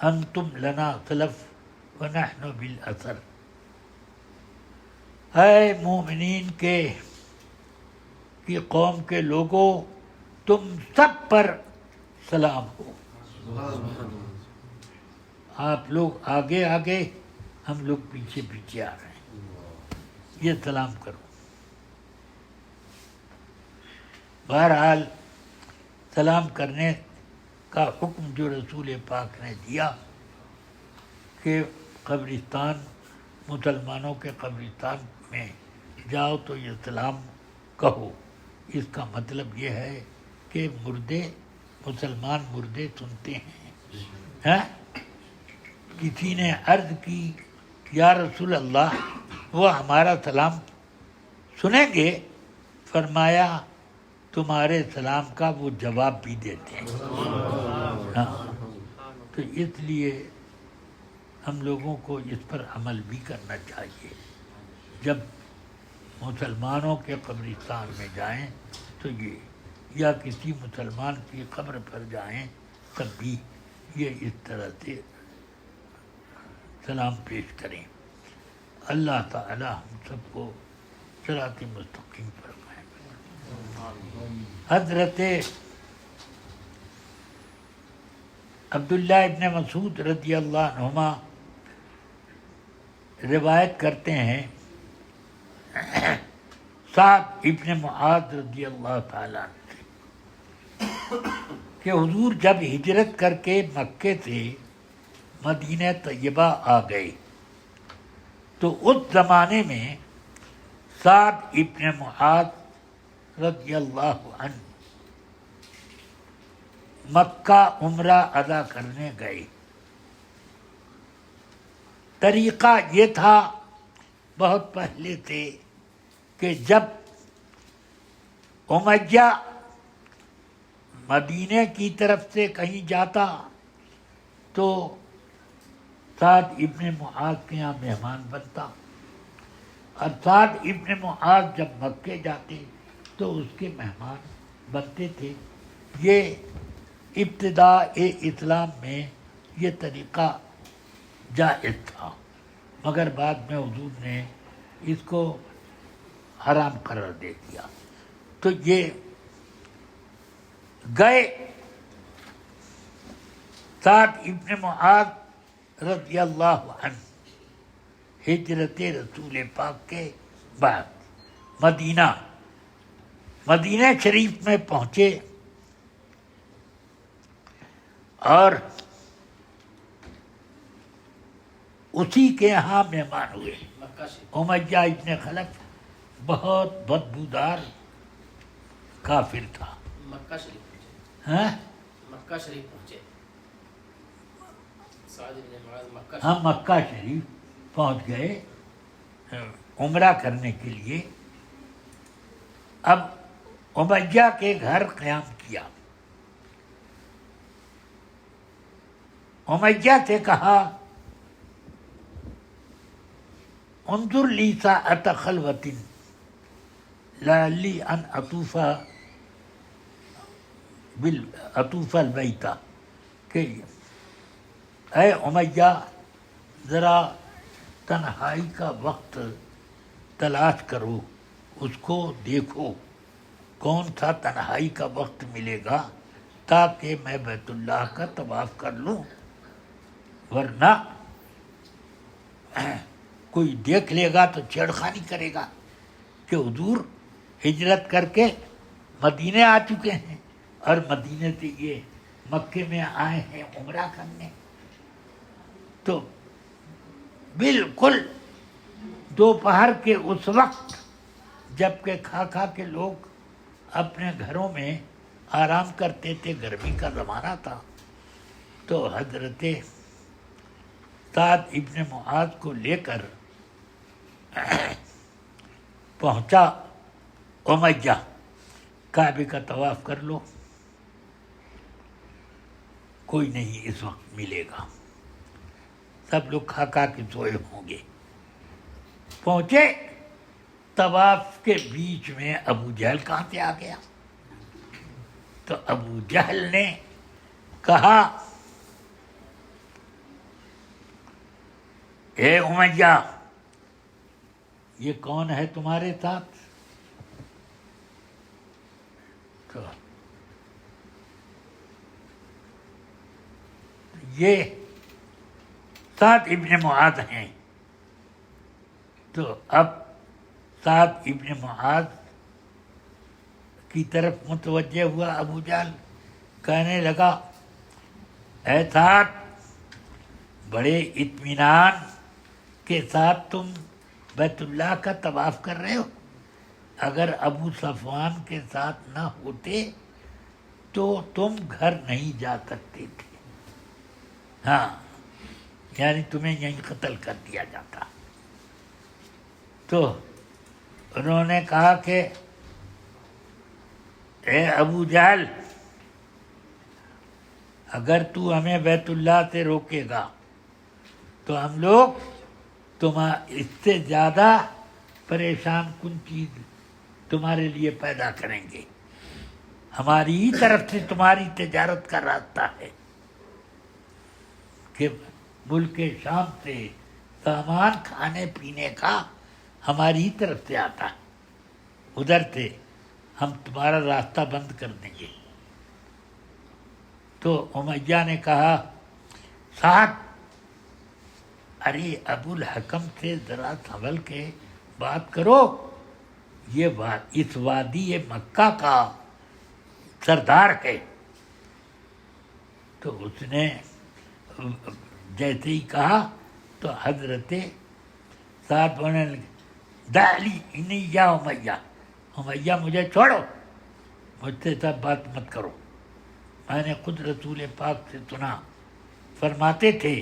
انتم لنا سلف ونحن بالاثر، اے مومنین کی قوم کے لوگوں، تم سب پر سلام ہو، آپ لوگ آگے آگے، ہم لوگ پیچھے پیچھے آ رہے ہیں، یہ سلام کرو۔ بہرحال سلام کرنے کا حکم جو رسول پاک نے دیا کہ قبرستان، مسلمانوں کے قبرستان میں جاؤ تو یہ سلام کہو، اس کا مطلب یہ ہے کہ مردے، مسلمان مردے سنتے ہیں۔ کسی نے عرض کی یا رسول اللہ وہ ہمارا سلام سنیں گے؟ فرمایا تمہارے سلام کا وہ جواب بھی دیتے ہیں۔ تو اس لیے ہم لوگوں کو اس پر عمل بھی کرنا چاہیے، جب مسلمانوں کے قبرستان میں جائیں تو یہ، یا کسی مسلمان کی قبر پر جائیں تب بھی یہ اس طرح سے سلام پیش کریں۔ اللہ تعالی ہم سب کو صراط مستقیم فرمائے۔ حضرت عبداللہ ابن مسعود رضی اللہ عنہما روایت کرتے ہیں سعد ابن معاذ رضی اللہ تعالیٰ عنہ سے کہ حضور جب ہجرت کر کے مکے سے مدینہ طیبہ آ گئے تو اس زمانے میں سعد ابن معاذ رضی اللہ عنہ مکہ عمرہ ادا کرنے گئے۔ طریقہ یہ تھا بہت پہلے سے کہ جب امیہ مدینے کی طرف سے کہیں جاتا تو سعد ابن معاذ کے یہاں مہمان بنتا، اور سعد ابن معاذ جب مکے جاتے تو اس کے مہمان بنتے تھے۔ یہ ابتداء اسلام میں یہ طریقہ جائز تھا، مگر بعد میں حضور نے اس کو حرام قرار دے دیا۔ تو یہ گئے سعد ابن معاذ رضی اللہ عنہ ہجرت رسول پاک کے بعد مدینہ شریف میں پہنچے اور اسی کے یہاں مہمان ہوئے۔ امیہ ابن خلف بہت بدبودار کافر تھا۔ مکہ شریف پہنچے، ہاں مکہ شریف پہنچے، سعد بن معاذ مکہ شریف۔ ہم مکہ شریف پہنچ گئے عمرہ کرنے کے لیے۔ اب امیہ کے گھر قیام کیا، امیہ سے کہا انظر لی ساعۃ خلوۃ لعلی ان اطوف البیت، کہ اے امیہ ذرا تنہائی کا وقت تلاش کرو، اس کو دیکھو کون سا تنہائی کا وقت ملے گا تاکہ میں بیت اللہ کا طواف کر لوں، ورنہ کوئی دیکھ لے گا تو چھیڑخانی کرے گا کہ حضور ہجرت کر کے مدینے آ چکے ہیں اور مدینے سے یہ مکے میں آئے ہیں عمرہ کرنے۔ تو بالکل دوپہر کے اس وقت جب کہ کھا کھا کے لوگ اپنے گھروں میں آرام کرتے تھے، گرمی کا زمانہ تھا، تو حضرت سعد ابن معاذ کو لے کر پہنچا امیہ، کعبے کا طواف کر لو، کوئی نہیں اس وقت ملے گا، سب لوگ کھا کھا کے سوئے ہوں گے۔ پہنچے، طواف کے بیچ میں ابو جہل کہاں سے آ گیا؟ تو ابو جہل نے کہا اے امیہ، یہ کون ہے تمہارے ساتھ؟ تو یہ سعد ابن معاذ ہیں۔ تو اب سعد ابن معاذ کی طرف متوجہ ہوا ابو جہل، کہنے لگا اے سعد، بڑے اطمینان کے ساتھ تم بیت اللہ کا طواف کر رہے ہو، اگر ابو صفوان کے ساتھ نہ ہوتے تو تم گھر نہیں جا سکتے تھے، ہاں یعنی تمہیں یہیں قتل کر دیا جاتا۔ تو انہوں نے کہا کہ اے ابو جہل، اگر تو ہمیں بیت اللہ سے روکے گا تو ہم لوگ اس سے زیادہ پریشان کن چیز تمہارے لیے پیدا کریں گے، ہماری ہی طرف سے تمہاری تجارت کا راستہ ہے کہ ملک شام سے سامان کھانے پینے کا ہماری ہی طرف سے آتا ہے، ادھر سے ہم تمہارا راستہ بند کر دیں گے۔ تو امیہ نے کہا سعد، ارے ابو الحکم سے ذرا سنبھل کے بات کرو، یہ اس وادی مکہ کا سردار ہے۔ تو اس نے جیسے ہی کہا تو حضرت سعد بولنے لگے دعلی انی یا امیہ، امیہ مجھے چھوڑو، مجھ سے سب بات مت کرو، میں نے خود رسول پاک سے سنا، فرماتے تھے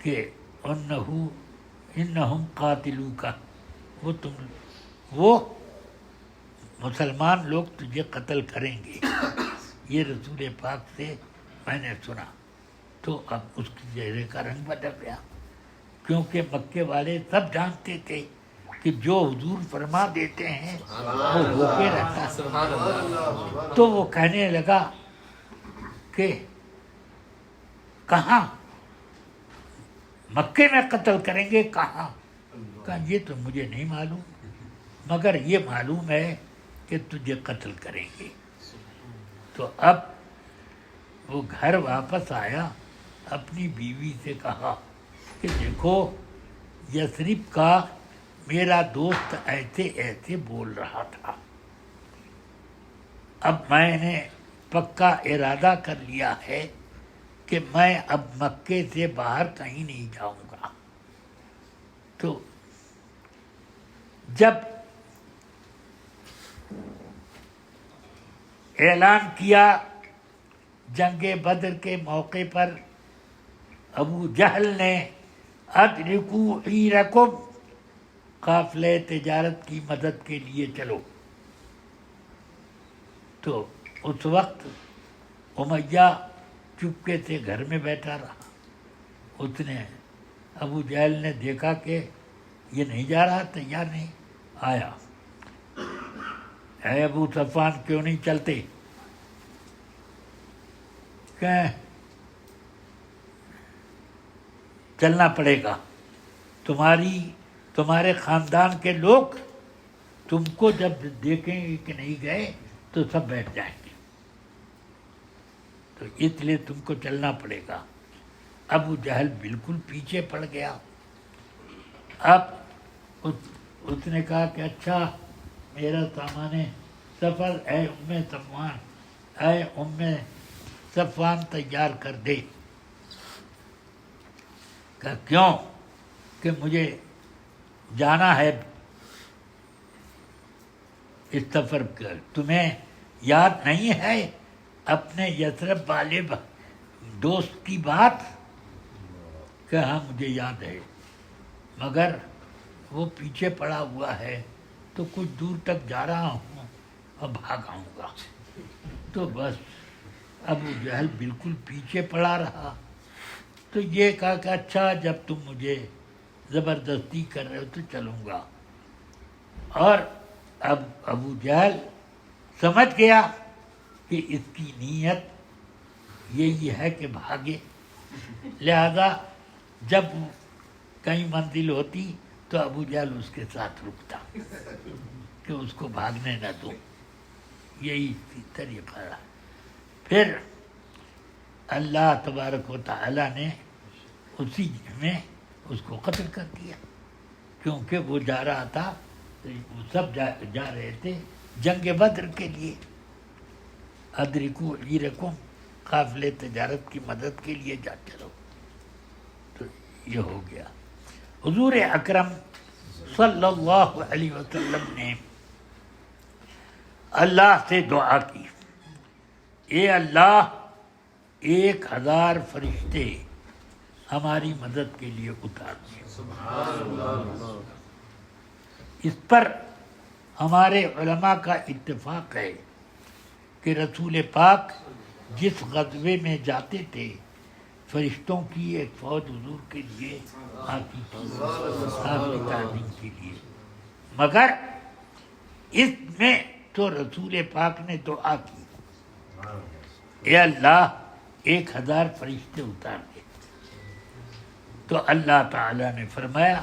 کہ انہم قاتلوک، وہ مسلمان لوگ تجھے قتل کریں گے، یہ رسول پاک سے میں نے سنا۔ تو اب اس کے چہرے کا رنگ بدل گیا، کیونکہ مکے والے سب جانتے تھے کہ جو حضور فرما دیتے ہیں وہ ہو کے رہتا ہے۔ تو وہ کہنے لگا کہ کہاں؟ مکے میں قتل کریں گے، کہاں؟ کہا یہ تو مجھے نہیں معلوم، مگر یہ معلوم ہے کہ تجھے قتل کریں گے۔ تو اب وہ گھر واپس آیا، اپنی بیوی سے کہا کہ دیکھو یثرب کا میرا دوست ایسے ایسے بول رہا تھا، اب میں نے پکا ارادہ کر لیا ہے کہ میں اب مکے سے باہر کہیں نہیں جاؤں گا۔ تو جب اعلان کیا جنگ بدر کے موقع پر ابو جہل نے ادرکوا عیرکم، قافلہ تجارت کی مدد کے لیے چلو، تو اس وقت امیہ چپکے سے گھر میں بیٹھا رہا۔ اس نے ابو جہل نے دیکھا کہ یہ نہیں جا رہا، تیار نہیں، آیا، اے ابو صفوان کیوں نہیں چلتے؟ کہ چلنا پڑے گا، تمہارے خاندان کے لوگ تم کو جب دیکھیں گے کہ نہیں گئے تو سب بیٹھ جائیں گے، تو اس لیے تم کو چلنا پڑے گا۔ ابو جہل بالکل پیچھے پڑ گیا۔ اب اس نے کہا کہ اچھا میرا سامان سفر اے ام صفوان تیار کر دے۔ کہا کیوں؟ کہ مجھے جانا ہے اس سفر پر، تمہیں یاد نہیں ہے اپنے یثرب والے دوست کی بات؟ کہ ہاں مجھے یاد ہے، مگر وہ پیچھے پڑا ہوا ہے، تو کچھ دور تک جا رہا ہوں اور بھاگ آؤں گا۔ تو بس ابو جہل بالکل پیچھے پڑا رہا، تو یہ کہا کہ اچھا جب تم مجھے زبردستی کر رہے ہو تو چلوں گا۔ اور اب ابو جہل سمجھ گیا کہ اس کی نیت یہی ہے کہ بھاگے، لہذا جب کہیں منزل ہوتی تو ابو جہل اس کے ساتھ رکتا کہ اس کو بھاگنے نہ دو، یہی طریقہ رہا۔ پھر اللہ تبارک و تعالی نے اسی میں اس کو قتل کر دیا، کیونکہ وہ جا رہا تھا، وہ سب جا رہے تھے جنگ بدر کے لیے، ادرکو عیرکم، قافلے تجارت کی مدد کے لیے جا چلو۔ تو یہ ہو گیا۔ حضور اکرم صلی اللہ علیہ وسلم نے اللہ سے دعا کی، اے اللہ 1000 فرشتے ہماری مدد کے لیے اتار دیں۔ اس پر ہمارے علماء کا اتفاق ہے کہ رسول پاک جس غزوے میں جاتے تھے فرشتوں کی ایک فوج حضور کے لیے آتی تھی آپ کی تعظیم کے لیے، مگر اس میں تو رسول پاک نے دعا کی، اے اللہ 1000 فرشتے اتار دے۔ تو اللہ تعالی نے فرمایا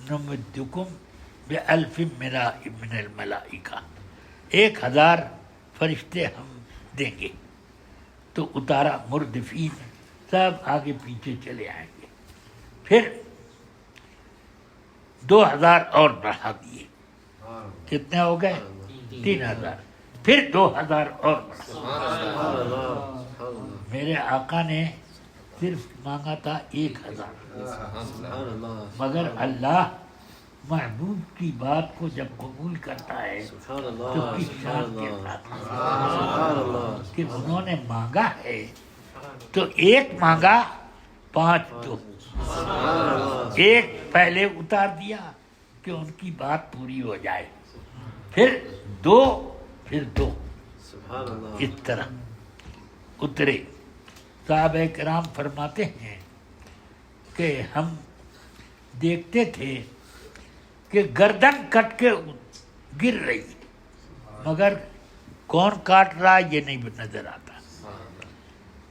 نمدکم بألف من الملائکہ، 1000 فرشتے ہم دیں گے۔ تو اتارا، مردفین سب آگے پیچھے چلے آئیں گے۔ پھر 2000 اور بڑھا دیے، کتنے ہو گئے؟ 3000۔ پھر 2000 اور بڑھا۔ میرے آقا نے صرف مانگا تھا 1000، مگر اللہ محبوب کی بات کو جب قبول کرتا ہے تو کس شان کے ساتھ کہ انہوں نے مانگا ہے تو ایک مانگا 5 دو، ایک پہلے اتار دیا کہ ان کی بات پوری ہو جائے، پھر 2، پھر 2، اس طرح اترے۔ صحابہ کرام فرماتے ہیں کہ ہم دیکھتے تھے کہ گردن کٹ کے گر رہی، مگر کون کاٹ رہا یہ نہیں نظر آتا۔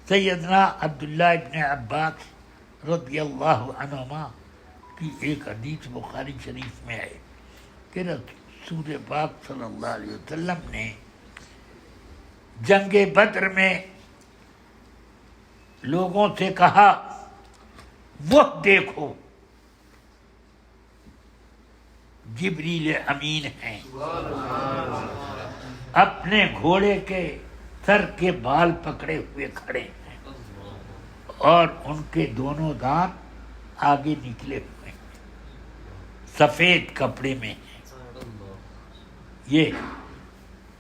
سیدنا عبداللہ ابن عباس رضی اللہ عنہما کی ایک حدیث بخاری شریف میں ہے کہ رسول پاک صلی اللہ علیہ وسلم نے جنگ بدر میں لوگوں سے کہا وہ دیکھو جبریل امین ہیں، اپنے گھوڑے کے سر کے بال پکڑے ہوئے کھڑے ہیں اور ان کے دونوں دانت آگے نکلے ہوئے ہیں، سفید کپڑے میں ہیں۔ یہ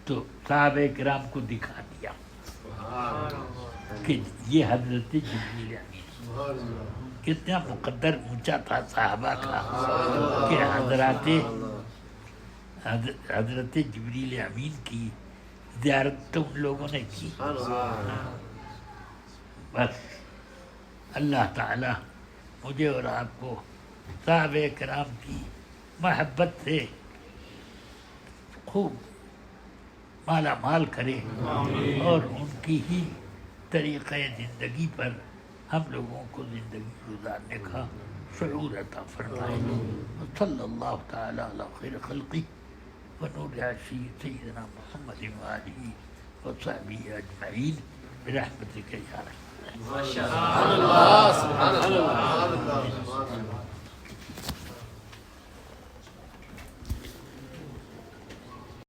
تو صحابہ کرام کو دکھا دیا کہ یہ حضرت جبریل امین، کتنا مقدر اونچا تھا صحابہ کا کہ حضرت جبریل امین کی زیارت تو ان لوگوں نے کی۔ بس اللہ تعالی مجھے اور آپ کو صحابہ کرام کی محبت سے خوب مالا مال کرے اور ان کی ہی طریقہ زندگی پر ہم لوگوں کو زندگی گزارنے کا شعور عطا فرمائے۔ صلی اللہ تعالی علی خیر خلقی و نور عرشی سیدنا محمد وآلہ وصحبہ اجمعین برحمتک یا رحمت۔ سبحان اللہ، سبحان اللہ۔